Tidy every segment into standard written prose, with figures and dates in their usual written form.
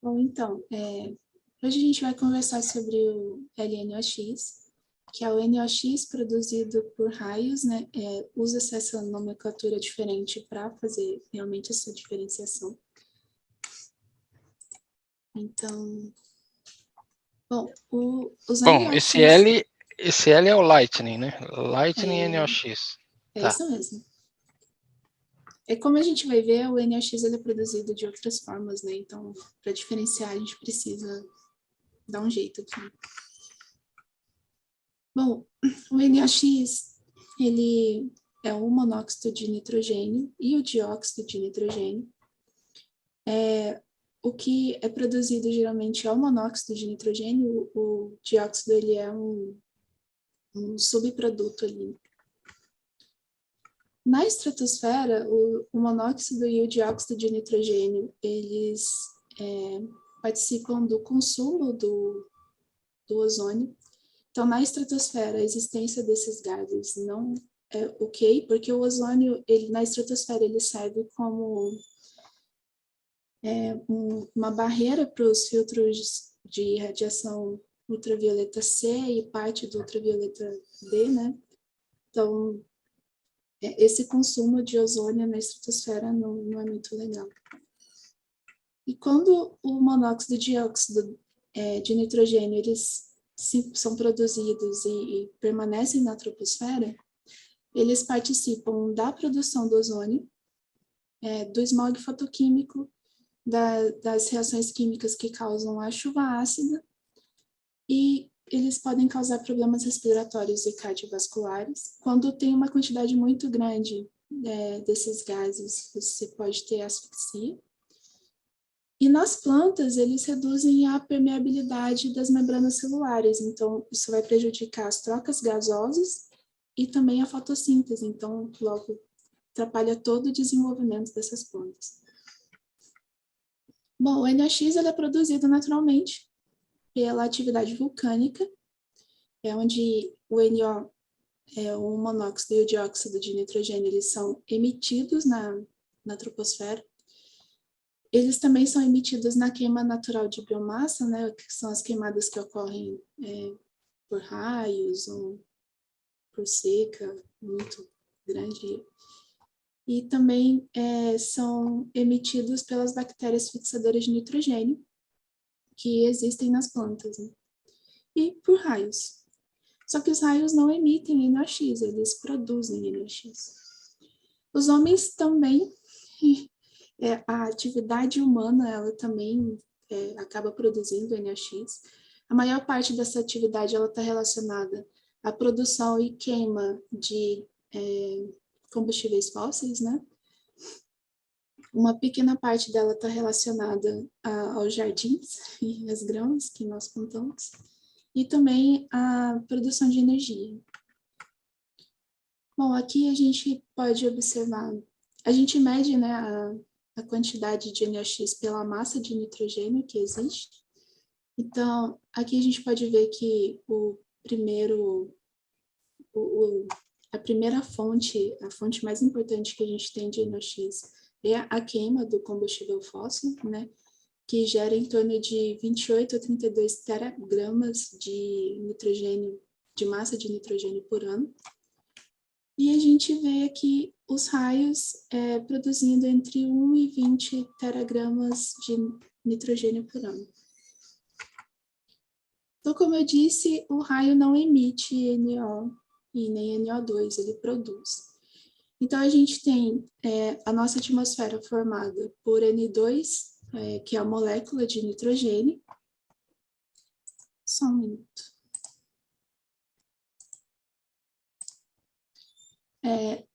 Bom, então, hoje a gente vai conversar sobre o LNOX, que é o NOx produzido por raios, né? Usa-se essa nomenclatura diferente para fazer realmente essa diferenciação. Então, bom, os Bom, NOx... esse L é o Lightning, né? Lightning NOx. É Tá. isso mesmo. Como a gente vai ver, o NOx ele é produzido de outras formas, né? Então, para diferenciar, a gente precisa dar um jeito aqui. Bom, o NOx, ele é o monóxido de nitrogênio e o dióxido de nitrogênio. O que é produzido geralmente é o monóxido de nitrogênio, o dióxido ele é um subproduto ali. Na estratosfera, o monóxido e o dióxido de nitrogênio, eles participam do consumo do ozônio. Então, na estratosfera, a existência desses gases não é ok, porque o ozônio, na estratosfera, ele serve como uma barreira para os filtros de radiação ultravioleta C e parte do ultravioleta D, né? Então, esse consumo de ozônio na estratosfera não é muito legal. E quando o monóxido e dióxido de nitrogênio, eles são produzidos e permanecem na troposfera, eles participam da produção do ozônio, do smog fotoquímico, das reações químicas que causam a chuva ácida, e eles podem causar problemas respiratórios e cardiovasculares. Quando tem uma quantidade muito grande desses gases, você pode ter asfixia. E nas plantas, eles reduzem a permeabilidade das membranas celulares, então isso vai prejudicar as trocas gasosas e também a fotossíntese, então logo atrapalha todo o desenvolvimento dessas plantas. Bom, o NOx ele é produzido naturalmente pela atividade vulcânica, onde o NO, o monóxido e o dióxido de nitrogênio, eles são emitidos na troposfera. Eles também são emitidos na queima natural de biomassa, né, que são as queimadas que ocorrem por raios ou por seca muito grande. E também são emitidos pelas bactérias fixadoras de nitrogênio, que existem nas plantas, né? E por raios. Só que os raios não emitem NOx, eles produzem NOx. Os homens também, a atividade humana, ela também acaba produzindo NOx. A maior parte dessa atividade ela está relacionada à produção e queima de combustíveis fósseis, né? Uma pequena parte dela está relacionada aos jardins e às grãos que nós plantamos, e também à produção de energia. Bom, aqui a gente pode observar, a gente mede, né, a quantidade de NOx pela massa de nitrogênio que existe. Então, aqui a gente pode ver que a primeira fonte, a fonte mais importante que a gente tem de NOx é a queima do combustível fóssil, né, que gera em torno de 28 a 32 teragramas de nitrogênio, de massa de nitrogênio por ano. E a gente vê aqui os raios produzindo entre 1 e 20 teragramas de nitrogênio por ano. Então, como eu disse, o raio não emite NO e nem NO2, ele produz. Então, a gente tem a nossa atmosfera formada por N2, que é a molécula de nitrogênio. Só um minuto.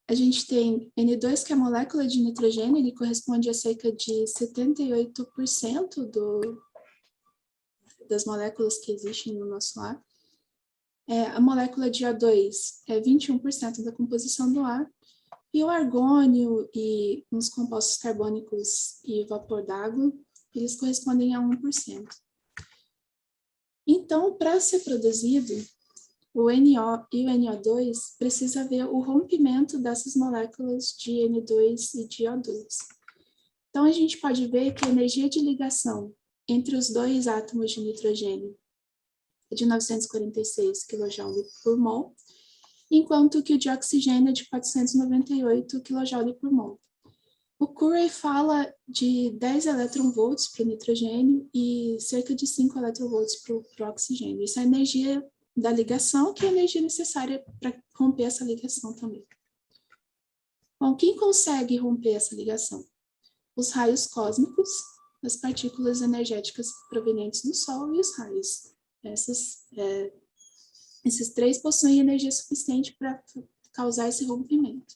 A gente tem N2, que é a molécula de nitrogênio, ele corresponde a cerca de 78% das moléculas que existem no nosso ar. A molécula de O2 é 21% da composição do ar, e o argônio e uns compostos carbônicos e vapor d'água, eles correspondem a 1%. Então, para ser produzido, o NO e o NO2 precisa haver o rompimento dessas moléculas de N2 e de O2. Então, a gente pode ver que a energia de ligação entre os dois átomos de nitrogênio é de 946 kJ por mol, enquanto que o de oxigênio é de 498 kJ por mol. O Curry fala de 10 eletronvolts para o nitrogênio e cerca de 5 eletronvolts para o oxigênio. Isso é a energia da ligação, que é a energia necessária para romper essa ligação também. Bom, quem consegue romper essa ligação? Os raios cósmicos, as partículas energéticas provenientes do Sol e os raios. Esses três possuem energia suficiente para causar esse rompimento.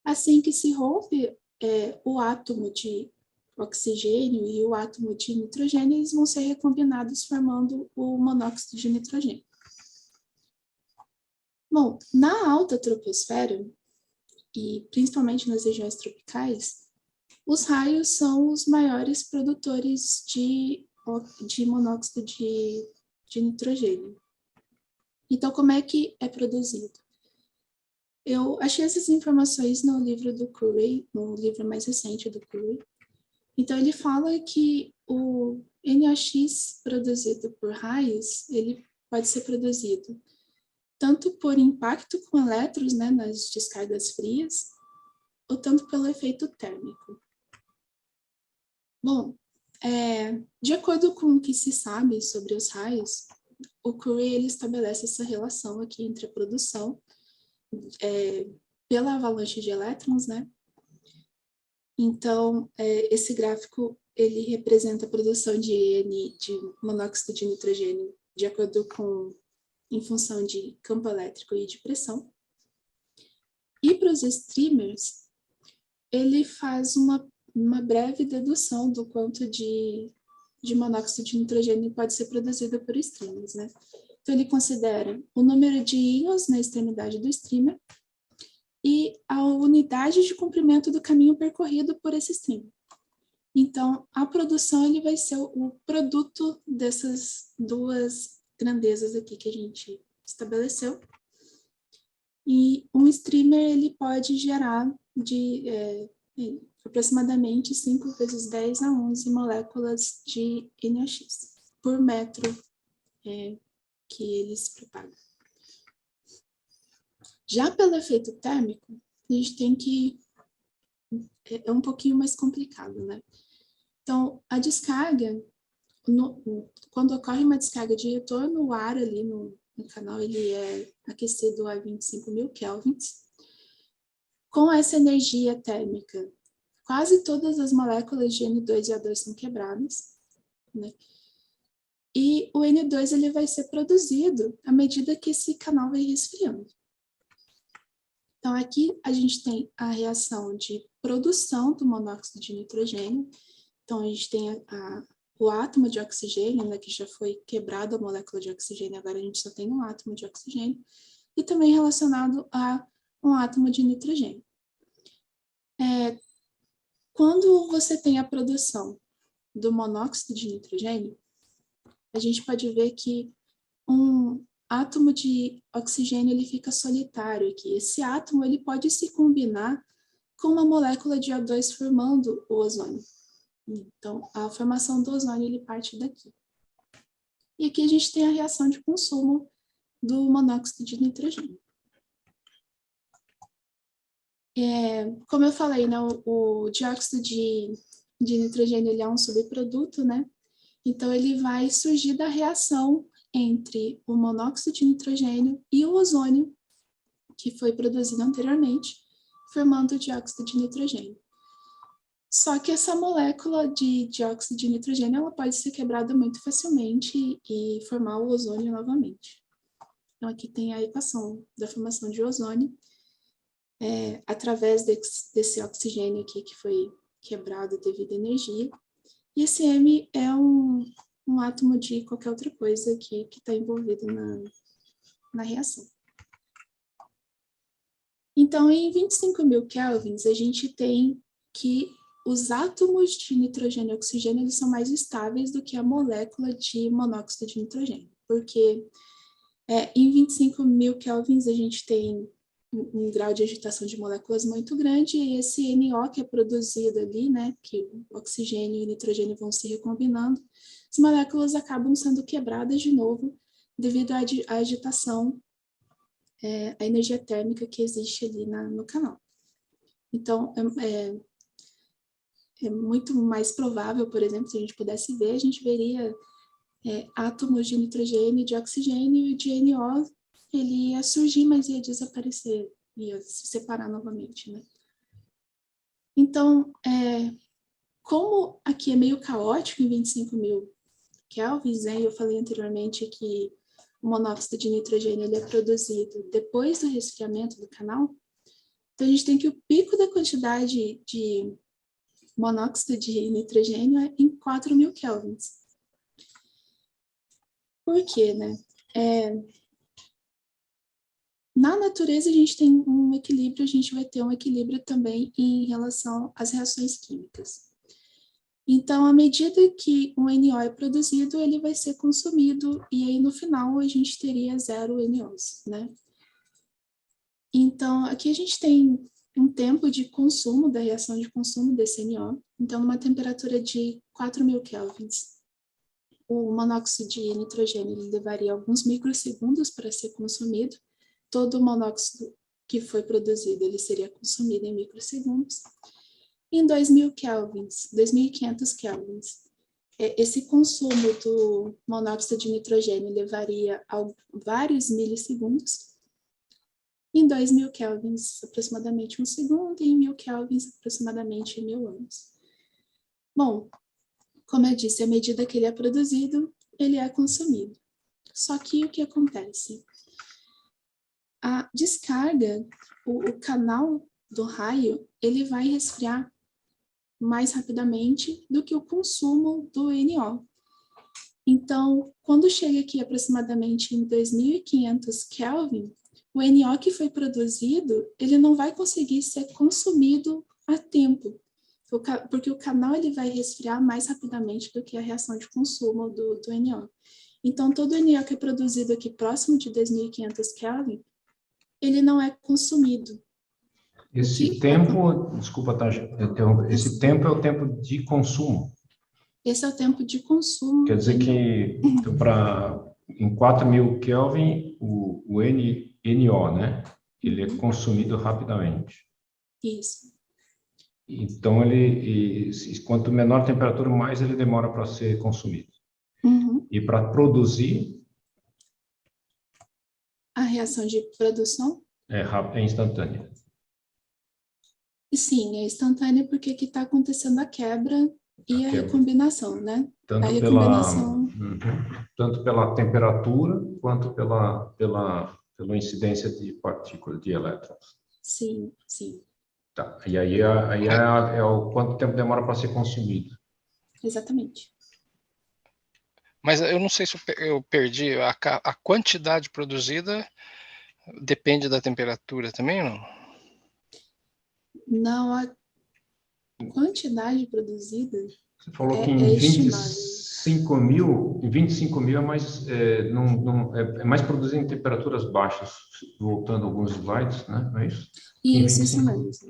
Assim que se rompe o átomo de oxigênio e o átomo de nitrogênio, eles vão ser recombinados formando o monóxido de nitrogênio. Bom, na alta troposfera, e principalmente nas regiões tropicais, os raios são os maiores produtores de monóxido de nitrogênio. Então, como é que é produzido? Eu achei essas informações no livro do Curry, no livro mais recente do Curry. Então, ele fala que o NOx produzido por raios, ele pode ser produzido tanto por impacto com elétrons, né, nas descargas frias, ou tanto pelo efeito térmico. Bom, de acordo com o que se sabe sobre os raios, o Curry ele estabelece essa relação aqui entre a produção pela avalanche de elétrons, né? Então, esse gráfico ele representa a produção de de monóxido de nitrogênio de acordo com em função de campo elétrico e de pressão. E para os streamers, ele faz uma breve dedução do quanto de monóxido de nitrogênio pode ser produzido por streamers, né? Então, ele considera o número de íons na extremidade do streamer e a unidade de comprimento do caminho percorrido por esse streamer. Então, a produção ele vai ser o produto dessas duas grandezas aqui que a gente estabeleceu. E um streamer ele pode gerar de aproximadamente 5 vezes 10 a 11 moléculas de NOx por metro que eles propagam. Já pelo efeito térmico, a gente tem que... é um pouquinho mais complicado, né? Então, a descarga, quando ocorre uma descarga de retorno, o ar ali no canal ele é aquecido a 25.000 kelvins. Com essa energia térmica, quase todas as moléculas de N2 e O2 são quebradas, né? E o N2 ele vai ser produzido à medida que esse canal vai resfriando. Então, aqui a gente tem a reação de produção do monóxido de nitrogênio. Então, a gente tem o átomo de oxigênio, né, que já foi quebrado a molécula de oxigênio, agora a gente só tem um átomo de oxigênio, e também relacionado a um átomo de nitrogênio. Quando você tem a produção do monóxido de nitrogênio, a gente pode ver que um átomo de oxigênio ele fica solitário aqui. Esse átomo ele pode se combinar com uma molécula de O2 formando o ozônio. Então, a formação do ozônio ele parte daqui. E aqui a gente tem a reação de consumo do monóxido de nitrogênio. Como eu falei, né, o dióxido de nitrogênio ele é um subproduto, né? Então, ele vai surgir da reação entre o monóxido de nitrogênio e o ozônio, que foi produzido anteriormente, formando o dióxido de nitrogênio. Só que essa molécula de dióxido de nitrogênio ela pode ser quebrada muito facilmente e formar o ozônio novamente. Então, aqui tem a equação da formação de ozônio, através desse oxigênio aqui que foi quebrado devido à energia. E esse M é um átomo de qualquer outra coisa que está envolvido na reação. Então, em 25.000 kelvins, a gente tem que os átomos de nitrogênio e oxigênio eles são mais estáveis do que a molécula de monóxido de nitrogênio, porque em 25.000 kelvins a gente tem um grau de agitação de moléculas muito grande, e esse NO que é produzido ali, né, que o oxigênio e o nitrogênio vão se recombinando, as moléculas acabam sendo quebradas de novo devido à agitação, à energia térmica que existe ali no canal. Então, é muito mais provável, por exemplo, se a gente pudesse ver, a gente veria átomos de nitrogênio e de oxigênio, e o de NO ele ia surgir, mas ia desaparecer, ia se separar novamente, né? Então, como aqui é meio caótico em 25.000 kelvins, né? Eu falei anteriormente que o monóxido de nitrogênio ele é produzido depois do resfriamento do canal, então a gente tem que o pico da quantidade de monóxido de nitrogênio é em 4.000 kelvins. Por quê, né? Na natureza, a gente tem um equilíbrio, a gente vai ter um equilíbrio também em relação às reações químicas. Então, à medida que um NO é produzido, ele vai ser consumido, e aí no final a gente teria 0 NOs, né? Então, aqui a gente tem um tempo de consumo, da reação de consumo desse NO. Então, numa temperatura de 4.000 kelvins, o monóxido de nitrogênio ele levaria alguns microsegundos para ser consumido. Todo o monóxido que foi produzido, ele seria consumido em microsegundos. Em 2.000 kelvins, 2.500 kelvins, esse consumo do monóxido de nitrogênio levaria a vários milissegundos. Em 2.000 kelvins, aproximadamente 1 segundo, e em 1.000 kelvins, aproximadamente 1.000 anos. Bom, como eu disse, à medida que ele é produzido, ele é consumido. Só que o que acontece? A descarga, o canal do raio, ele vai resfriar mais rapidamente do que o consumo do NO. Então, quando chega aqui aproximadamente em 2.500 Kelvin, o NO que foi produzido, ele não vai conseguir ser consumido a tempo, porque o canal ele vai resfriar mais rapidamente do que a reação de consumo do NO. Então, todo o NO que é produzido aqui próximo de 2.500 Kelvin, ele não é consumido. Esse tempo, desculpa, tá, esse tempo é o tempo de consumo. Esse é o tempo de consumo. Quer dizer que então, em 4.000 Kelvin, o NO, né? Ele é consumido rapidamente. Isso. Então, quanto menor a temperatura, mais ele demora para ser consumido. Uhum. E para produzir... A reação de produção? É instantânea. Sim, é instantânea porque aqui está acontecendo a quebra e a recombinação, né? Tanto a recombinação... tanto pela temperatura quanto pela incidência de partículas, de elétrons. Sim, sim. Tá. E aí é o quanto tempo demora para ser consumido. Exatamente. Mas eu não sei se eu perdi. A quantidade produzida depende da temperatura também, não? Não, a quantidade produzida Você falou que é em estimável. 25.000 é mais, é mais produzido em temperaturas baixas, voltando a alguns slides, né? Não é isso? Isso mesmo.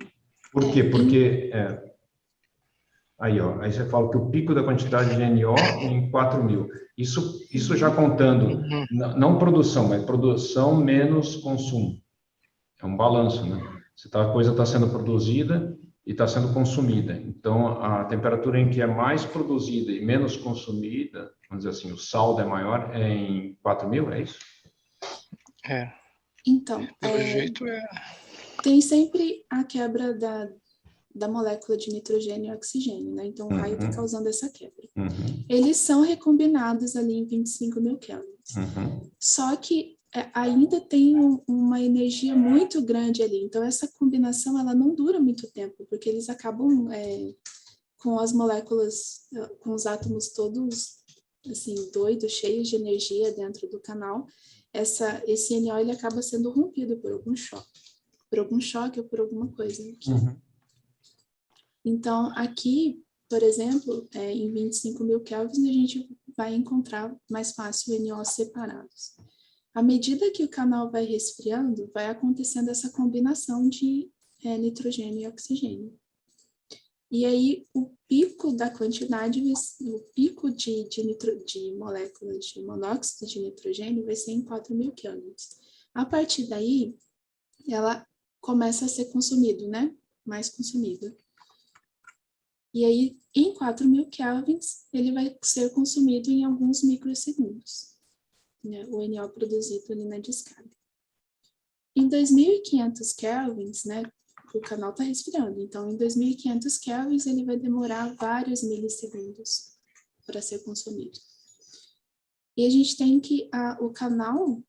Por quê? Porque... Aí você fala que o pico da quantidade de NO em 4.000. Isso já contando, não produção, mas produção menos consumo. É um balanço, né? A coisa está sendo produzida e está sendo consumida. Então, a temperatura em que é mais produzida e menos consumida, vamos dizer assim, o saldo é maior, é em 4.000, é isso? Então, pelo jeito tem sempre a quebra da molécula de nitrogênio e oxigênio, né? Então, o raio está causando essa quebra. Eles são recombinados ali em 25.000 kelvins. Só que ainda tem uma energia muito grande ali. Então, essa combinação, ela não dura muito tempo, porque eles acabam com as moléculas, com os átomos todos, assim, doidos, cheios de energia dentro do canal. Esse NO, ele acaba sendo rompido por algum choque ou por alguma coisa aqui. Então, aqui, por exemplo, em 25.000 kelvins, a gente vai encontrar mais fácil NOs separados. À medida que o canal vai resfriando, vai acontecendo essa combinação de nitrogênio e oxigênio. E aí, o pico da quantidade, o pico de moléculas de monóxido de nitrogênio vai ser em 4.000 kelvins. A partir daí, ela começa a ser consumido, né? Mais consumido. E aí, em 4.000 kelvins, ele vai ser consumido em alguns microsegundos, né? O NO produzido ali na descarga. Em 2.500 kelvins, né? O canal está resfriando, então em 2.500 kelvins ele vai demorar vários milissegundos para ser consumido. E a gente tem que o canal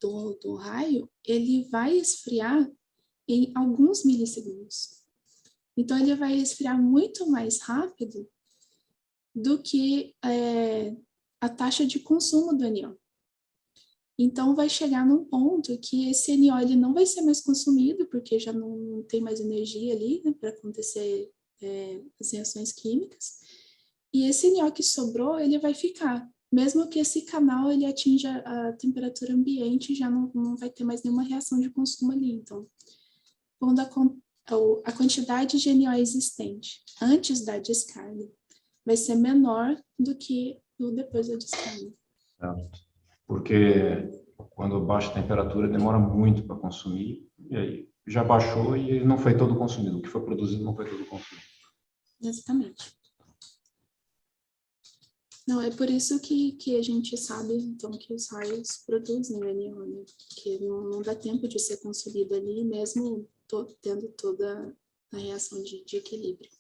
do raio, ele vai esfriar em alguns milissegundos. Então ele vai esfriar muito mais rápido do que a taxa de consumo do NO. Então, vai chegar num ponto que esse NO ele não vai ser mais consumido, porque já não tem mais energia ali, né, para acontecer as reações químicas. E esse NO que sobrou, ele vai ficar. Mesmo que esse canal ele atinja a temperatura ambiente, já não vai ter mais nenhuma reação de consumo ali. Então, quando a quantidade de NO existente antes da descarga vai ser menor do que depois da descarga. Porque quando baixa a temperatura demora muito para consumir, e aí já baixou e não foi todo consumido. O que foi produzido não foi todo consumido. Exatamente. Não, é por isso que a gente sabe, então, que os raios produzem o NO, né? Que não dá tempo de ser consumido ali, mesmo tendo toda a reação de equilíbrio.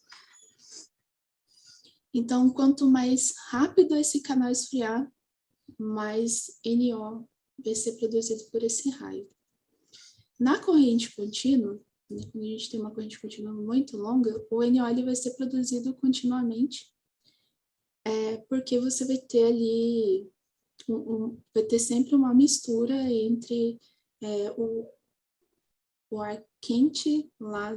Então, quanto mais rápido esse canal esfriar, mais NO vai ser produzido por esse raio. Na corrente contínua, né, quando a gente tem uma corrente contínua muito longa, o NO ele vai ser produzido continuamente, porque você vai ter ali, vai ter sempre uma mistura entre o ar quente lá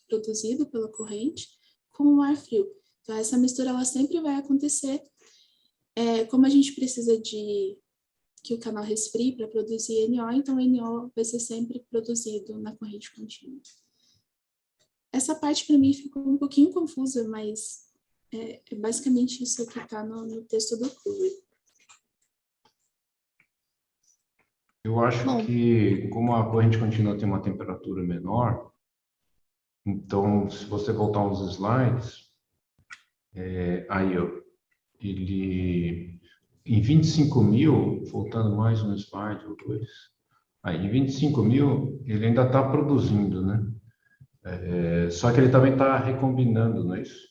produzido pela corrente com o ar frio. Então, essa mistura ela sempre vai acontecer. Como a gente precisa que o canal resfrie para produzir NO, então o NO vai ser sempre produzido na corrente contínua. Essa parte para mim ficou um pouquinho confusa, mas é basicamente isso que está no texto do Curry. Eu acho que, como a corrente contínua tem uma temperatura menor, então, se você voltar uns slides, aí, ó, ele, em 25.000, voltando mais um slide ou dois, aí, em 25.000, ele ainda está produzindo, né? Só que ele também está recombinando, não é isso?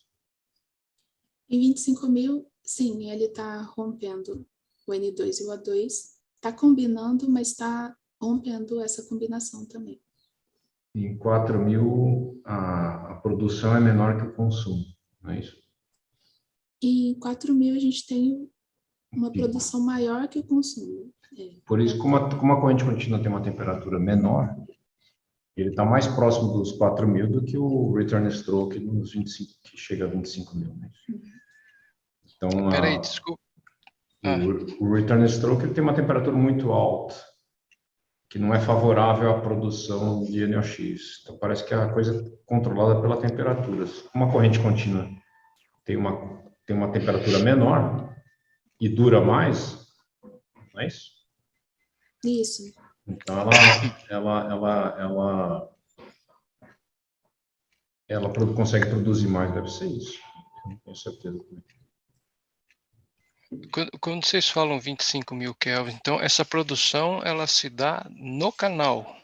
Em 25.000, sim, ele está rompendo o N2 e o O2, está combinando, mas está rompendo essa combinação também. Em 4.000, a produção é menor que o consumo, não é isso? E em 4.000 a gente tem uma produção maior que o consumo. Por isso, como a corrente contínua tem uma temperatura menor, ele está mais próximo dos 4.000 do que o return stroke nos 25, que chega a 25.000. Né? Então, Peraí, desculpa. o return stroke ele tem uma temperatura muito alta, que não é favorável à produção de NOx. Então, parece que é a coisa é controlada pela temperatura. Como a corrente contínua tem uma temperatura menor e dura mais, não é isso? Isso. Então, ela consegue produzir mais, deve ser isso. Eu não tenho certeza. Quando vocês falam 25.000 Kelvin, então essa produção ela se dá no canal?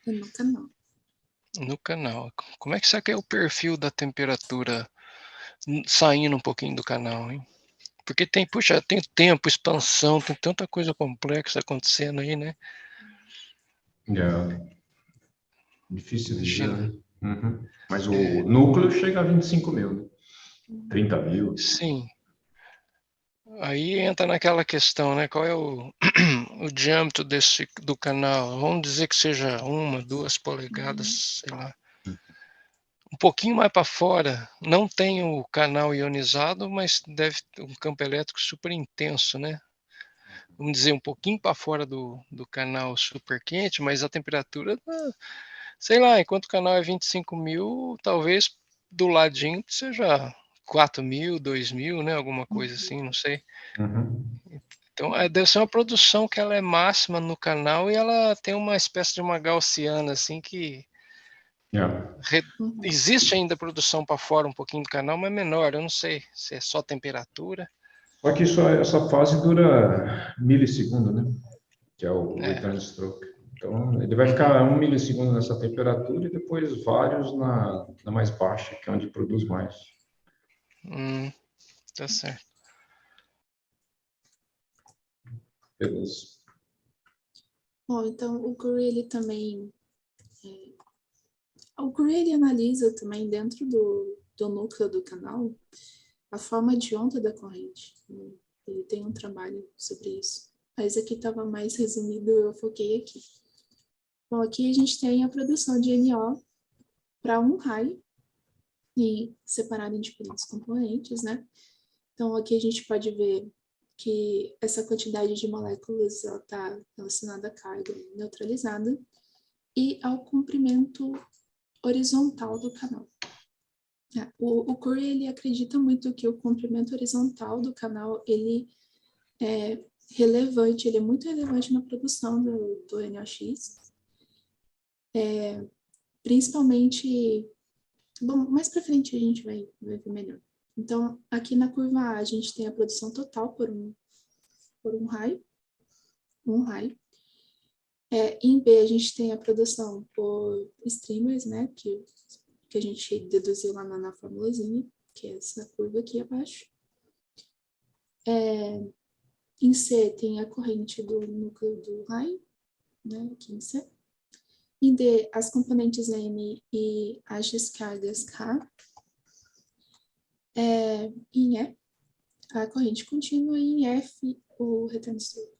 No canal. No canal. Como é que será que é o perfil da temperatura saindo um pouquinho do canal, hein? Porque tem tempo, expansão, tem tanta coisa complexa acontecendo aí, né? Difícil dizer, né? Uhum. Mas o núcleo chega a 25.000, né? 30.000. Sim. Aí entra naquela questão, né? Qual é o diâmetro do canal? Vamos dizer que seja 1, 2 polegadas, sei lá. Um pouquinho mais para fora, não tem o canal ionizado, mas deve ter um campo elétrico super intenso, né? vamos dizer, um pouquinho para fora do canal super quente, mas a temperatura, sei lá, enquanto o canal é 25.000, talvez do ladinho seja 4.000, 2.000, né? Alguma coisa assim, não sei. Então, deve ser uma produção que ela é máxima no canal e ela tem uma espécie de uma gaussiana, assim, que existe ainda produção para fora um pouquinho do canal, mas menor. Eu não sei se é só temperatura. Só que essa fase dura milissegundo, né? Que é o return stroke. Então, ele vai ficar 1 milissegundo nessa temperatura e depois vários na mais baixa, que é onde produz mais. Tá certo. Beleza. Bom, então o Curie, ele também... o Curie, ele analisa também dentro do núcleo do canal a forma de onda da corrente. Ele tem um trabalho sobre isso. Mas aqui estava mais resumido, eu foquei aqui. Bom, aqui a gente tem a produção de NO para um raio, e separado em diferentes componentes, né? Então, aqui a gente pode ver que essa quantidade de moléculas está relacionada à carga neutralizada e ao comprimento horizontal do canal. O Curie, ele acredita muito que o comprimento horizontal do canal, ele é relevante, ele é muito relevante na produção do NOx, principalmente, bom, mais para frente a gente vai ver melhor. Então, aqui na curva A, a gente tem a produção total por um raio. Em B, a gente tem a produção por streamers, né, que a gente deduziu lá na formulazinha, que é essa curva aqui abaixo. Em C, tem a corrente do núcleo do raio, né, aqui em C. Em D, as componentes N e as descargas K. Em E, a corrente contínua, e em F, o return stroke.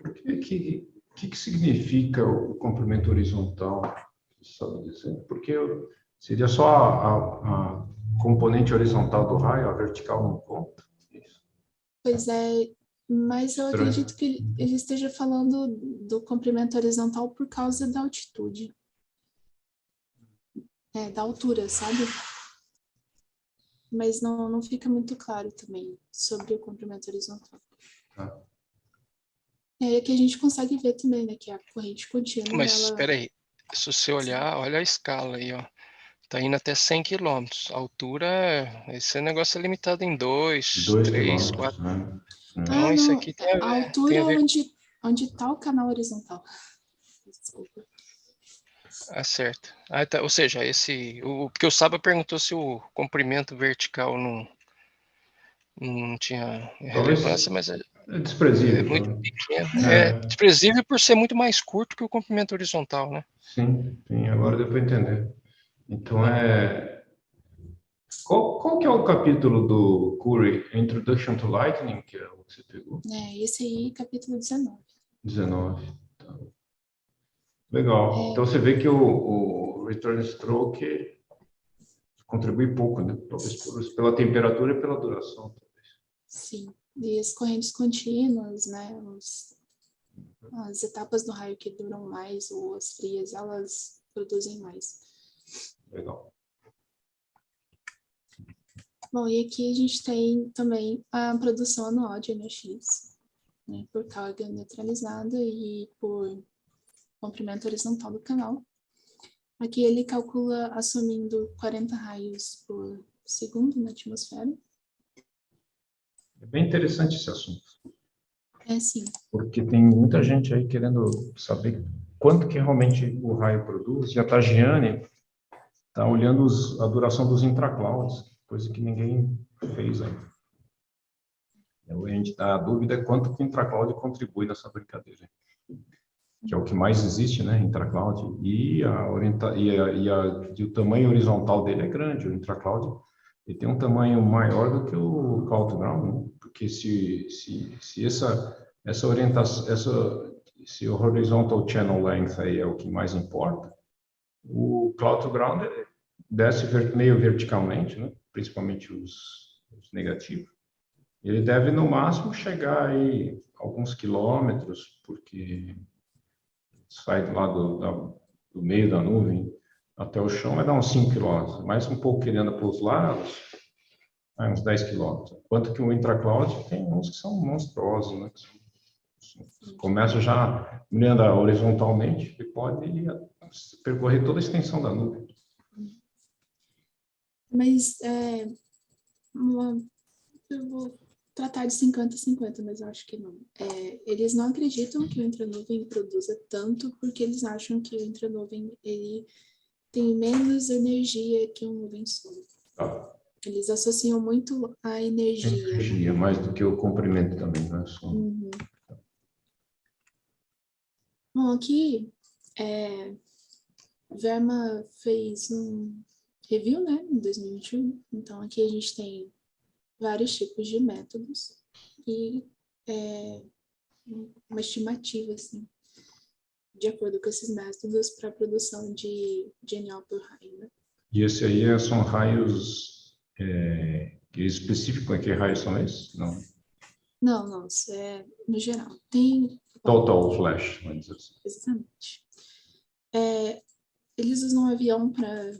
O que significa o comprimento horizontal? Sabe dizer? Porque seria só a componente horizontal do raio, a vertical não conta? Pois é, mas eu acredito que ele esteja falando do comprimento horizontal por causa da altitude. Da altura, sabe? Mas não fica muito claro também sobre o comprimento horizontal. É que a gente consegue ver também, né, que a corrente contínua... Mas espera aí, se você olhar, olha a escala aí, ó. Tá indo até 100 km. A altura, esse negócio é limitado em 2, 3, 4. Né? Então, isso aqui tem a altura tem a ver onde está o canal horizontal. Desculpa. certo. Tá. Ou seja, porque o Saba perguntou se o comprimento vertical não tinha relevância, mas é desprezível. muito pequeno. É desprezível por ser muito mais curto que o comprimento horizontal, né? Sim, agora deu para entender. Então, qual que é o capítulo do Curie, Introduction to Lightning, que é o que você pegou? Esse aí, capítulo 19. 19. Tá. Legal. Então, você vê que o return stroke contribui pouco, né? Talvez pela temperatura e pela duração. Talvez. Sim. E as correntes contínuas, né? As etapas do raio que duram mais, ou as frias, elas produzem mais. Legal. Bom, e aqui a gente tem também a produção anual de NOx, né, por carga neutralizada e por comprimento horizontal do canal. Aqui ele calcula assumindo 40 raios por segundo na atmosfera. É bem interessante esse assunto. Sim. Porque tem muita gente aí querendo saber quanto que realmente o raio produz. E a Tagiane está olhando a duração dos intraclouds, coisa que ninguém fez ainda. A dúvida é quanto que o intracloud contribui nessa brincadeira, que é o que mais existe, né, intracloud, e o tamanho horizontal dele é grande. O intracloud ele tem um tamanho maior do que o cloud ground, né? Porque se essa orientação, se o horizontal channel length aí é o que mais importa, o cloud ground desce meio verticalmente, né? Principalmente os negativos. Ele deve, no máximo, chegar aí alguns quilômetros, porque sai lá do meio da nuvem até o chão, vai dar uns 5 quilômetros. Mais um pouco que ele anda para os lados, vai uns 10 quilômetros. Enquanto que o intracloud tem uns que são monstruosos, né? Começa já, ele anda horizontalmente e pode percorrer toda a extensão da nuvem. Mas eu vou tratar de 50-50, mas eu acho que não. Eles não acreditam que o intranuvem produza tanto, porque eles acham que o intranuvem ele tem menos energia que um nuvem solo. Tá. Eles associam muito a energia. Energia, mais do que o comprimento também, né? Uhum. Bom, aqui, Verma fez um review, né, em 2021. Então, aqui a gente tem vários tipos de métodos e uma estimativa, assim, de acordo com esses métodos para a produção de GNO por raio, né? E esse aí são raios específicos, que raios são esses? Não. Não, isso é no geral. Tem... Total flash, vamos dizer assim. Exatamente. Eles usam um avião para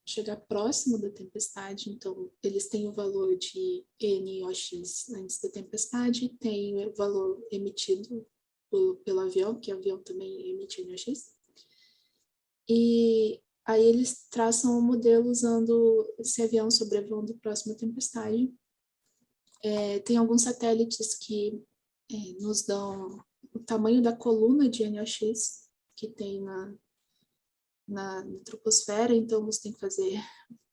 chegar próximo da tempestade, então eles têm o valor de NOx antes da tempestade, tem o valor emitido pelo avião, que o avião também emite NOx. E aí eles traçam um modelo usando esse avião sobrevoando próximo à tempestade. Tem alguns satélites que nos dão o tamanho da coluna de NOx que tem na troposfera, então você tem que fazer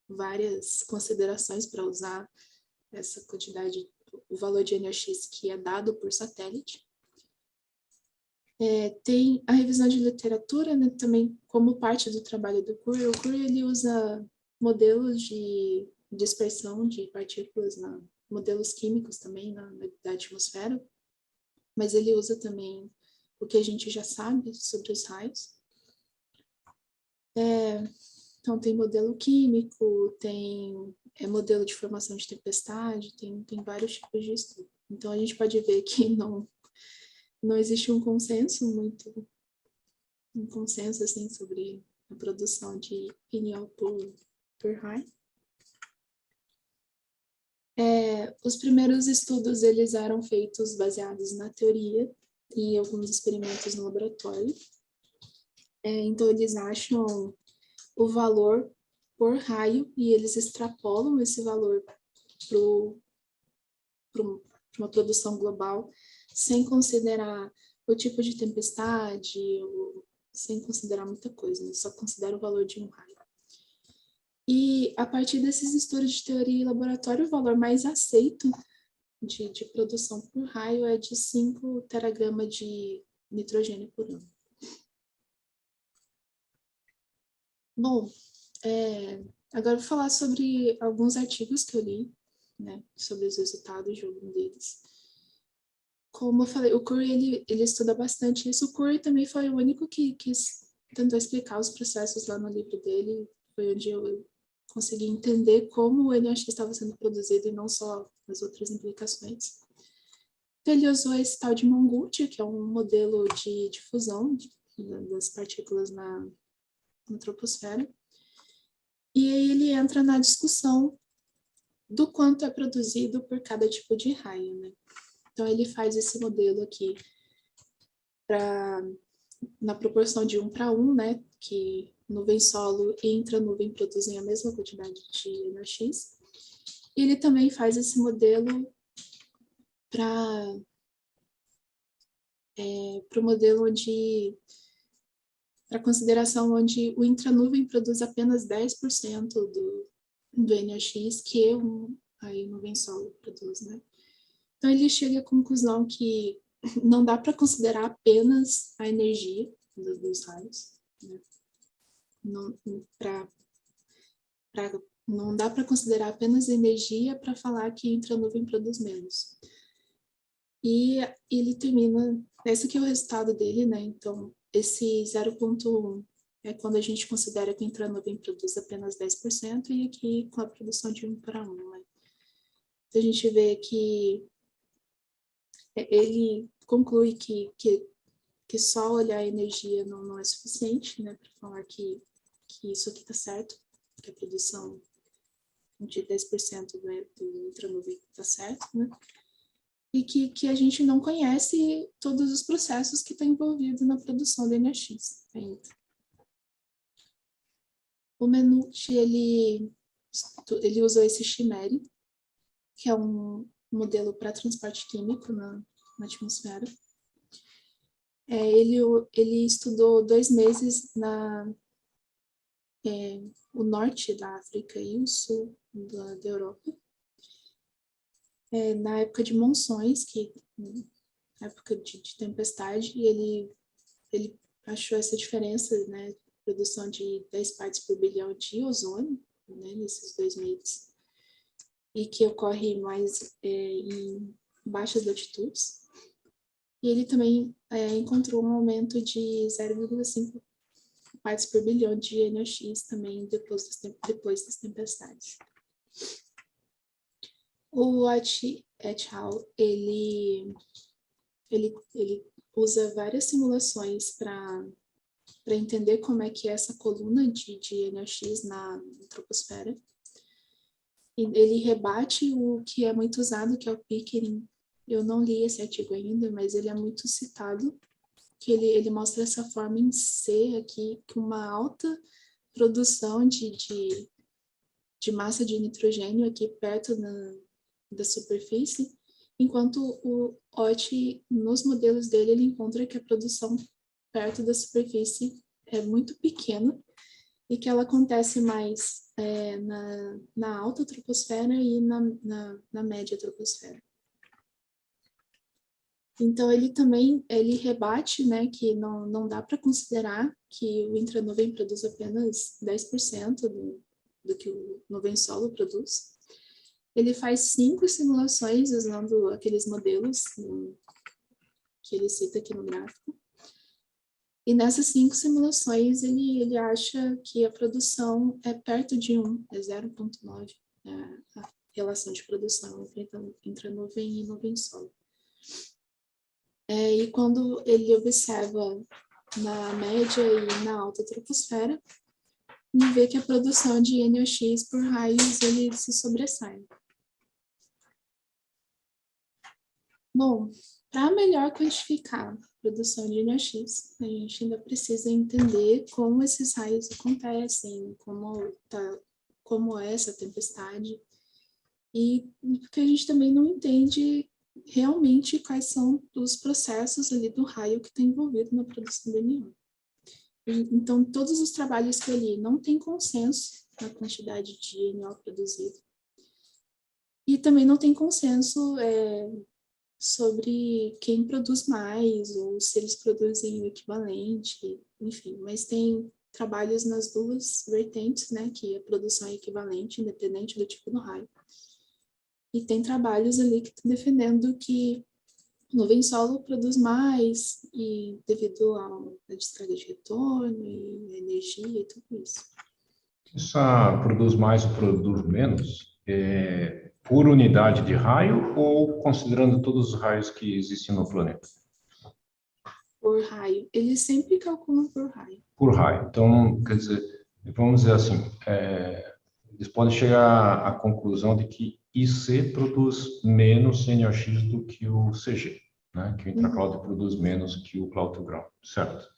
várias considerações para usar essa quantidade, o valor de NOx que é dado por satélite. Tem a revisão de literatura, né, também como parte do trabalho do Curry. O Curry ele usa modelos de dispersão de partículas, modelos químicos também da atmosfera, mas ele usa também o que a gente já sabe sobre os raios. Então, tem modelo químico, tem modelo de formação de tempestade, tem vários tipos de estudo. Então, a gente pode ver que não existe um consenso assim, sobre a produção de NO por raio. Os primeiros estudos eles eram feitos baseados na teoria e alguns experimentos no laboratório. Então, eles acham o valor por raio e eles extrapolam esse valor para uma produção global, sem considerar o tipo de tempestade, sem considerar muita coisa, né? Só considera o valor de um raio. E a partir desses estudos de teoria e laboratório, o valor mais aceito de produção por raio é de 5 teragrama de nitrogênio por ano. Bom, agora eu vou falar sobre alguns artigos que eu li, né, sobre os resultados de algum deles. Como eu falei, o Curry, ele estuda bastante isso. O Curry também foi o único que tentou explicar os processos lá no livro dele. Foi onde eu consegui entender como o NOx estava sendo produzido e não só as outras implicações. Então, ele usou esse tal de Mongoose, que é um modelo de difusão das partículas na troposfera. E aí ele entra na discussão do quanto é produzido por cada tipo de raio, né? Então, ele faz esse modelo aqui na proporção de 1:1, né? Que nuvem solo e intranuvem produzem a mesma quantidade de NOx. E ele também faz esse modelo para o modelo para consideração onde o intranuvem produz apenas 10% do NOx que a nuvem solo produz, né? Então, ele chega à conclusão que não dá para considerar apenas a energia dos raios, né? Não dá para considerar apenas a energia para falar que intranuvem produz menos. E ele termina, esse aqui é o resultado dele, né? Então, esse 0,1 é quando a gente considera que a intranuvem produz apenas 10%, e aqui com a produção de 1:1, né? a gente vê que ele conclui que só olhar a energia não é suficiente, né, para falar que isso aqui está certo, que a produção de 10% do intranuvem está certo, né, e que a gente não conhece todos os processos que estão envolvidos na produção do NOx ainda. O Menuti, ele usou esse Chimere, que é um modelo para transporte químico na atmosfera. Ele estudou 2 meses o norte da África e o sul da Europa, na época de monções, na época de tempestade, e ele achou essa diferença, né, produção de 10 partes por bilhão de ozônio, né, nesses 2 meses, e que ocorre mais em baixas latitudes. E ele também encontrou um aumento de 0,5 partes por bilhão de NOx também depois das tempestades. O Watt et al. Ele usa várias simulações para entender como é que é essa coluna de NOx na troposfera. E ele rebate o que é muito usado, que é o Pickering. Eu não li esse artigo ainda, mas ele é muito citado, que ele mostra essa forma em C aqui, com uma alta produção de massa de nitrogênio aqui perto da superfície, enquanto o Ott, nos modelos dele, ele encontra que a produção perto da superfície é muito pequena e que ela acontece mais na alta troposfera e na média troposfera. Então, ele rebate, né, que não dá para considerar que o intranuvem produz apenas 10% do que o nuvem solo produz. Ele faz 5 simulações usando aqueles modelos que ele cita aqui no gráfico. E nessas 5 simulações, ele acha que a produção é perto de 1, é 0,9, a relação de produção entre intranuvem e nuvem solo. E quando ele observa na média e na alta troposfera, ele vê que a produção de NOx por raios ele se sobressai. Bom, para melhor quantificar a produção de NOx, a gente ainda precisa entender como esses raios acontecem, como é essa tempestade, e porque a gente também não entende realmente quais são os processos ali do raio que está envolvido na produção do NO. Então, todos os trabalhos que eu li não tem consenso na quantidade de NO produzido. E também não tem consenso sobre quem produz mais, ou se eles produzem o equivalente, enfim. Mas tem trabalhos nas 2 vertentes, né, que a produção é equivalente, independente do tipo do raio. E tem trabalhos ali que estão defendendo que o nuvem solo produz mais, e devido à descarga de retorno e energia e tudo isso. Essa produz mais ou produz menos por unidade de raio ou considerando todos os raios que existem no planeta? Por raio. Eles sempre calculam por raio. Por raio. Então, quer dizer, vamos dizer assim, eles podem chegar à conclusão de que IC produz menos NOx do que o CG, né? Que o intracloud produz menos que o cloud to ground, certo?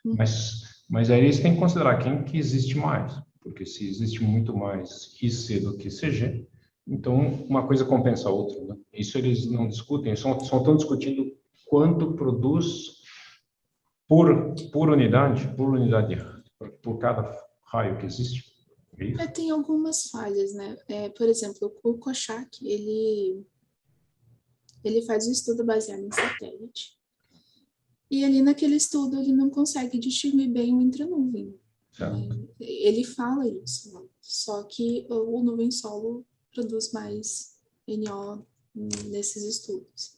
Mas aí eles têm que considerar quem que existe mais, porque se existe muito mais IC do que CG, então uma coisa compensa a outra, né? Isso eles não discutem, só estão discutindo quanto produz por unidade, por cada raio que existe. Tem algumas falhas, né? Por exemplo, o Kochak, ele faz um estudo baseado em satélite. E ali naquele estudo ele não consegue distinguir bem o intranuvem. Ele fala isso, só que o nuvem solo produz mais NO nesses estudos.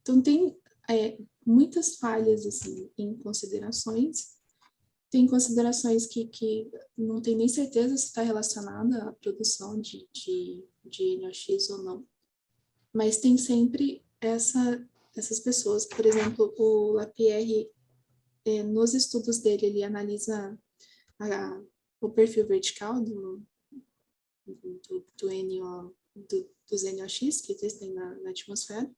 Então tem muitas falhas assim, em considerações. Tem considerações que não tem nem certeza se está relacionada à produção de NOx ou não. Mas tem sempre essas pessoas. Por exemplo, o Lapierre, nos estudos dele, ele analisa o perfil vertical dos NOx que existem na atmosfera,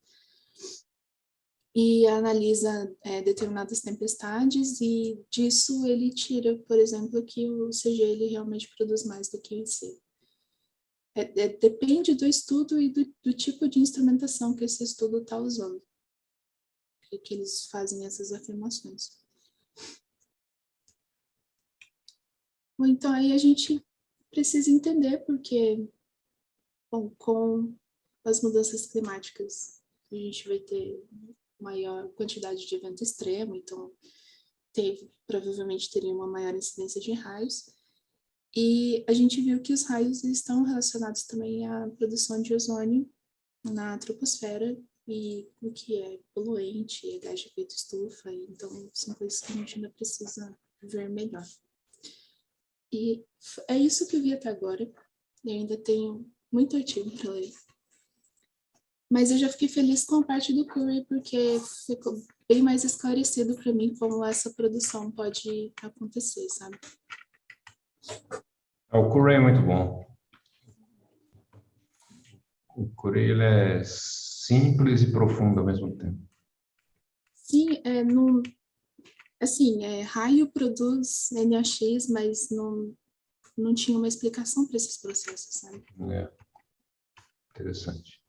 e analisa determinadas tempestades, e disso ele tira, por exemplo, que o CG ele realmente produz mais do que o IC. Depende do estudo e do tipo de instrumentação que esse estudo está usando, que eles fazem essas afirmações. Bom, então aí a gente precisa entender porque, bom, com as mudanças climáticas, a gente vai ter maior quantidade de evento extremo, então provavelmente teria uma maior incidência de raios. E a gente viu que os raios estão relacionados também à produção de ozônio na troposfera, e o que é poluente, é gás de efeito estufa, então são coisas que a gente ainda precisa ver melhor. E é isso que eu vi até agora. Eu ainda tenho muito artigo para ler. Mas eu já fiquei feliz com a parte do Curie, porque ficou bem mais esclarecido para mim como essa produção pode acontecer, sabe? O Curie é muito bom. O Curie ele é simples e profundo ao mesmo tempo. Sim, raio produz NOx, mas não tinha uma explicação para esses processos, sabe? Interessante.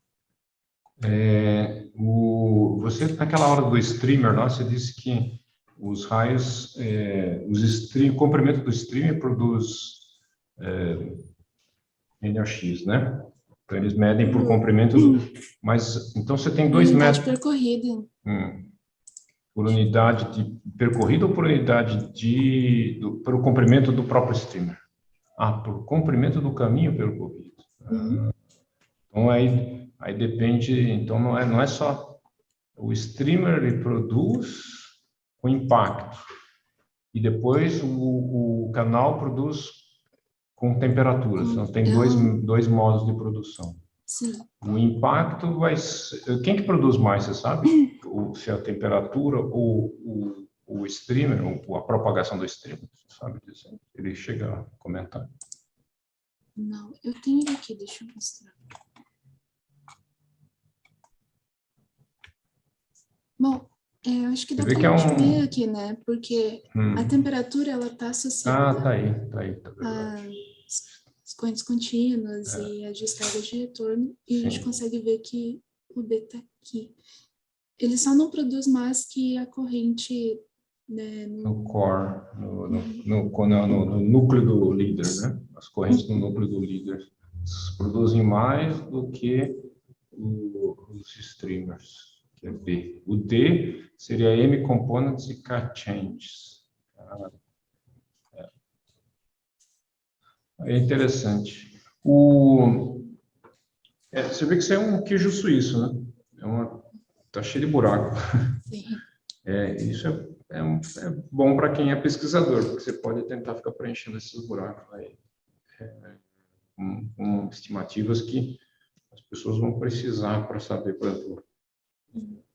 Você, naquela hora do streamer, lá, você disse que os raios, o comprimento do streamer produz NOx, né? Então, eles medem por comprimento mas, então, você tem 2 unidade metros... percorrida. Por unidade de percorrida ou por unidade pelo comprimento do próprio streamer? Por comprimento do caminho percorrido. Então, aí depende, então não é só o streamer, ele produz o impacto, e depois o canal produz com temperaturas. Então, tem dois modos de produção. Sim. O impacto vai ser... Quem que produz mais, você sabe? Se é a temperatura ou o streamer, ou a propagação do streamer, você sabe dizer? Ele chega a comentar. Não, eu tenho ele aqui, deixa eu mostrar. Bom, acho que dá para a gente ver aqui, né? Porque a temperatura, ela está associada tá aí, às correntes contínuas e às descargas de retorno, e a gente consegue ver que o B está aqui. Ele só não produz mais que a corrente, né, no core, no núcleo do líder, né? As correntes do núcleo do líder produzem mais do que os streamers, que é B. O D seria M components e K changes. É interessante. Você vê que isso é um queijo suíço, né? Tá cheio de buraco. Sim. Isso é bom para quem é pesquisador, porque você pode tentar ficar preenchendo esses buracos aí, com estimativas que as pessoas vão precisar para saber, por exemplo,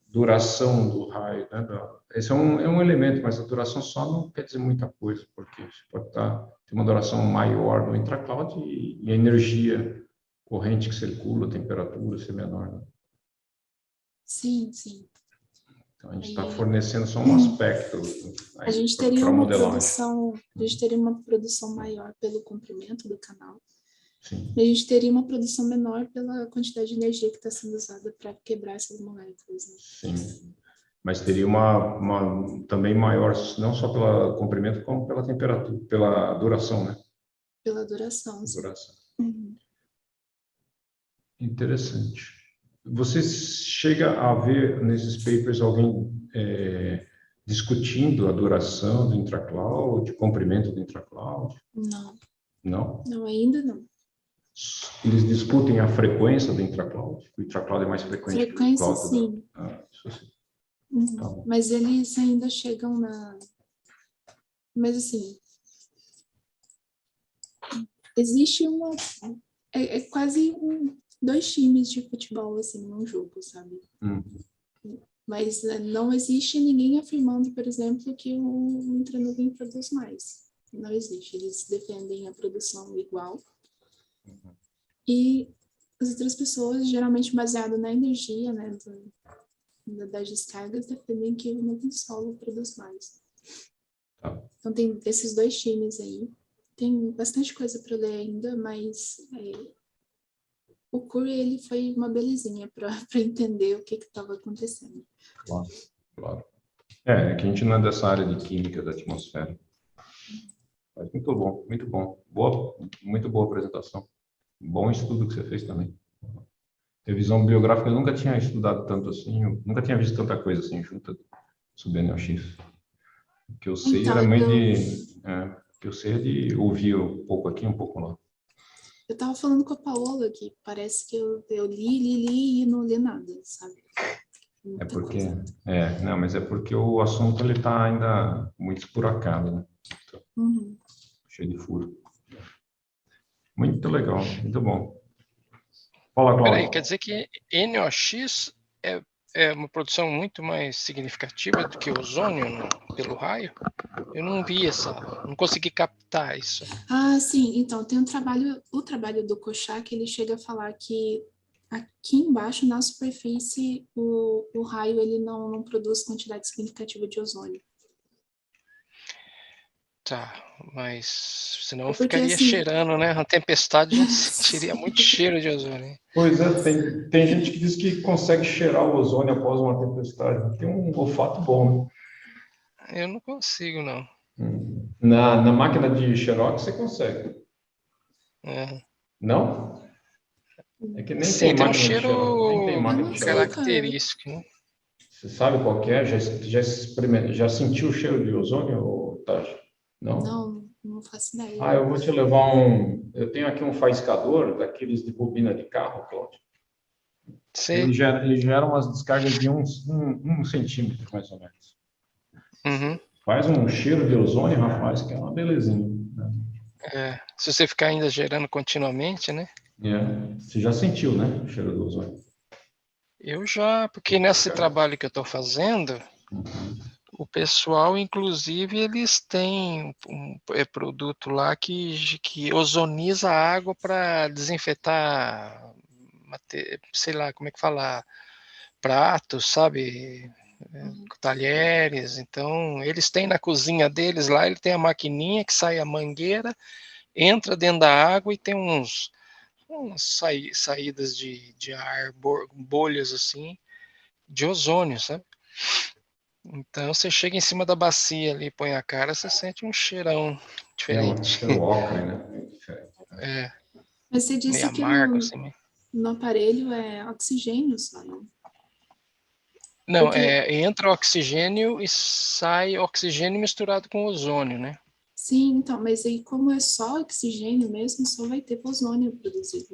duração do raio, né? Esse é um elemento, mas a duração só não quer dizer muita coisa, porque você pode ter uma duração maior no intracloud e a energia corrente que circula, a temperatura ser menor, né? Sim, sim. Então, a gente está fornecendo só um aspecto. A gente teria uma produção maior pelo comprimento do canal. Sim. E a gente teria uma produção menor pela quantidade de energia que está sendo usada para quebrar essas moléculas, né? Sim. Mas teria uma também maior, não só pelo comprimento, como pela temperatura, pela duração, né? Pela duração. Duração. Interessante. Você chega a ver nesses papers alguém discutindo a duração do intracloud, o comprimento do intracloud? Não. Não? Não, ainda não. Eles discutem a frequência do intracloud? O intracloud é mais frequente que o cloud? Frequência, sim. Isso sim. Tá, mas eles ainda chegam Mas, assim, existe quase 2 times de futebol, assim, num jogo, sabe? Mas não existe ninguém afirmando, por exemplo, que o Intranuvem produz mais. Não existe. Eles defendem a produção igual. E as outras pessoas, geralmente baseado na energia, né, das descargas, defendem que o Nuvem Solo produz mais. Então tem esses 2 times aí. Tem bastante coisa para ler ainda, mas o Cury, ele foi uma belezinha para entender o que estava acontecendo. Claro, claro. É que a gente não é dessa área de química da atmosfera. Mas muito bom, muito bom. Muito boa apresentação. Bom estudo que você fez também. Revisão biográfica, eu nunca tinha estudado tanto assim, eu nunca tinha visto tanta coisa assim junta sobre NOx. O que eu sei era meio de... o que eu sei é de ouvir um pouco aqui, um pouco lá. Eu estava falando com a Paola que parece que eu li e não li nada, sabe? É porque... não, mas é porque o assunto ele está ainda muito esburacado, né? Então, cheio de furo. Muito legal, muito bom. Fala, Cláudio. Peraí, quer dizer que NOx é uma produção muito mais significativa do que ozônio pelo raio? Eu não vi não consegui captar isso. Ah, sim, então tem o trabalho do Kochá, que ele chega a falar que aqui embaixo, na superfície, o raio ele não produz quantidade significativa de ozônio. Tá, mas senão Porque, ficaria assim, cheirando, né? Uma tempestade já sentiria muito cheiro de ozônio. Pois é, tem gente que diz que consegue cheirar o ozônio após uma tempestade. Tem um olfato bom, né? Eu não consigo, não. Na máquina de xerox você consegue. Não? É que nem Sim, tem um máquina de cheiro xerox. Nem tem máquina de xerox. característico, né? Você sabe qual que é? Já sentiu o cheiro de ozônio, Tati? Não? Não faço ideia. Eu vou te levar eu tenho aqui um faiscador, daqueles de bobina de carro, Cláudio. Ele gera umas descargas de um centímetro, mais ou menos. Uhum. Faz um cheiro de ozônio, rapaz, que é uma belezinha. Se você ficar ainda gerando continuamente, né? Você já sentiu, né, o cheiro do ozônio? Eu já, porque nesse trabalho que eu estou fazendo, o pessoal, inclusive, eles têm um produto lá que ozoniza a água para desinfetar, sei lá, como é que fala, pratos, sabe? Talheres. Então, eles têm na cozinha deles lá, ele tem a maquininha que sai a mangueira, entra dentro da água e tem umas saídas de ar, bolhas assim, de ozônio, sabe? Então, você chega em cima da bacia ali, põe a cara, você sente um cheirão diferente. Um cheiro ocre, né? Mas você disse meio que amargo, assim. no aparelho é oxigênio só, não? Não, entra oxigênio e sai oxigênio misturado com ozônio, né? Sim, então, mas aí como é só oxigênio mesmo, só vai ter ozônio produzido.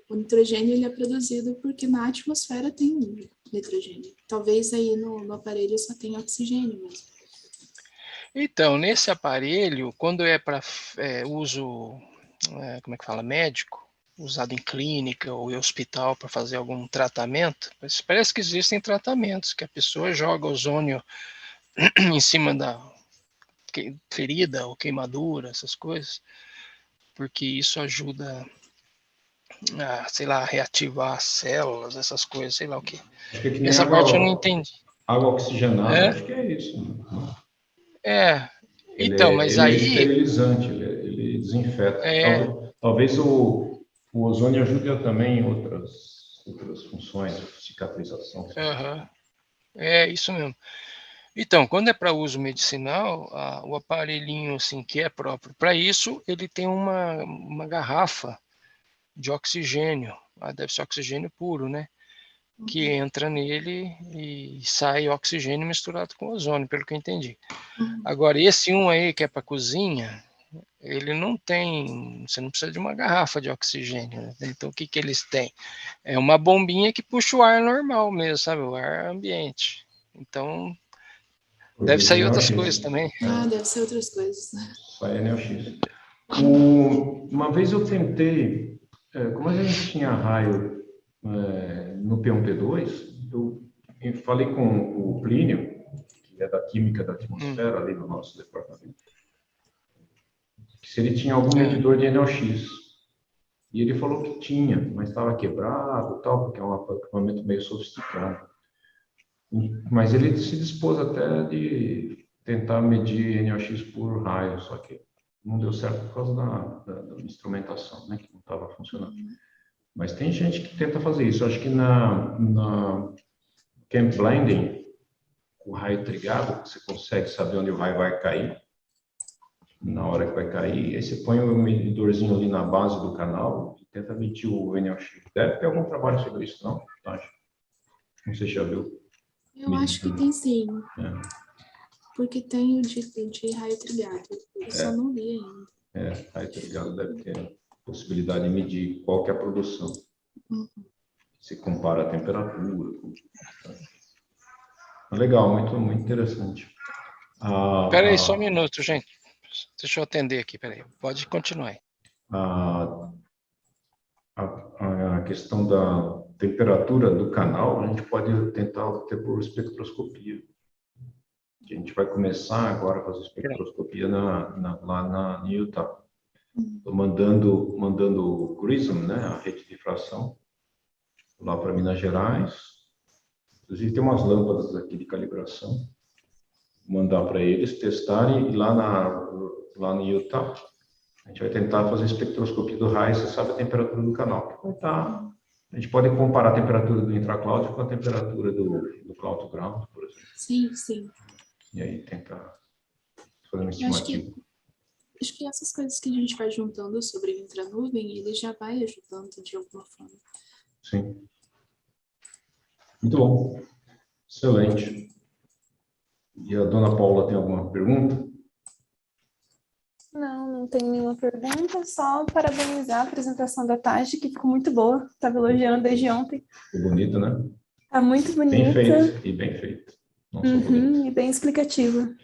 O nitrogênio ele é produzido porque na atmosfera tem nitrogênio. Talvez aí no aparelho só tenha oxigênio mesmo. Então, nesse aparelho, quando é para uso, como é que fala, médico, usado em clínica ou em hospital para fazer algum tratamento, parece que existem tratamentos que a pessoa joga ozônio em cima da ferida ou queimadura, essas coisas, porque isso ajuda a, sei lá, reativar as células, essas coisas, sei lá o quê. Acho que é que nem Essa parte eu não entendi. Água oxigenada, acho que é isso. Então, mas ele aí... é esterilizante, ele desinfeta. Talvez o ozônio ajude também em outras funções, cicatrização. É isso mesmo. Então, quando é para uso medicinal, o aparelhinho assim, que é próprio para isso, ele tem uma garrafa de oxigênio, deve ser oxigênio puro, né? Que entra nele e sai oxigênio misturado com ozônio, pelo que eu entendi. Agora, esse aí que é para cozinha, ele não tem, você não precisa de uma garrafa de oxigênio, né? Então o que eles têm? É uma bombinha que puxa o ar normal mesmo, sabe? O ar ambiente. Então, deve sair outras coisas também. Deve ser outras coisas. Isso aí é NOx. Uma vez eu tentei como a gente tinha raio no P1P2, eu falei com o Plínio, que é da Química da Atmosfera, ali no nosso departamento, que se ele tinha algum medidor de NOx. E ele falou que tinha, mas estava quebrado e tal, porque é um equipamento meio sofisticado. Mas ele se dispôs até de tentar medir NOx por raio, só que não deu certo por causa da instrumentação, né, que não estava funcionando. Mas tem gente que tenta fazer isso. Eu acho que na Camp Blinding, o raio trigado, você consegue saber onde o raio vai cair, na hora que vai cair, aí você põe o medidorzinho ali na base do canal e tenta medir o NOx. Deve ter algum trabalho sobre isso, não? Acho. Não sei se já viu. Eu acho que tem sim, É. porque tem o de raio trigado, eu só não vi ainda. Raio trigado deve ter possibilidade de medir qual que é a produção. Se compara a temperatura. Legal, muito, muito interessante. Espera aí, só um minuto, gente. Deixa eu atender aqui, peraí. Pode continuar. A questão da temperatura do canal, a gente pode tentar ter por espectroscopia. A gente vai começar agora a fazer espectroscopia lá na Utah. Estou mandando o GRISM, né, a rede de difração, lá para Minas Gerais. Inclusive tem umas lâmpadas aqui de calibração. Vou mandar para eles testarem e lá no Utah a gente vai tentar fazer espectroscopia do raio, você sabe a temperatura do canal. A gente pode comparar a temperatura do intracloud com a temperatura do cloud ground, por exemplo. Sim, sim. E aí tentar fazer uma estimativa. Acho que essas coisas que a gente vai juntando sobre o intranuvem, ele já vai ajudando de alguma forma. Sim. Muito bom. Excelente. E a dona Paula tem alguma pergunta? Não tenho nenhuma pergunta, só parabenizar a apresentação da Tati, que ficou muito boa. Estava elogiando desde ontem. Ficou bonito, né? Está muito bonita. Bem feito, e bem feito. E bem explicativa.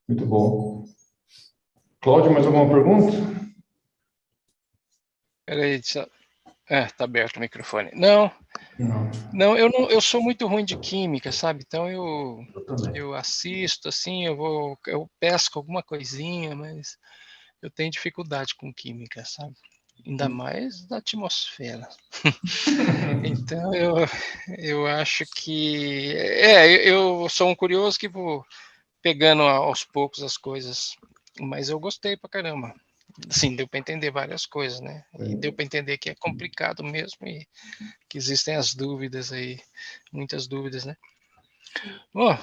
Muito bom. Cláudio, mais alguma pergunta? Peraí, tá aberto o microfone. Não, eu sou muito ruim de química, sabe? Então eu assisto, assim, eu pesco alguma coisinha, mas eu tenho dificuldade com química, sabe? Ainda mais da atmosfera. Então eu acho que eu sou um curioso que vou pegando aos poucos as coisas, mas eu gostei pra caramba. Assim, deu para entender várias coisas, né? E deu para entender que é complicado mesmo e que existem as dúvidas aí, muitas dúvidas, né?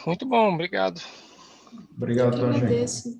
Muito bom, obrigado. Obrigado, Eu que agradeço.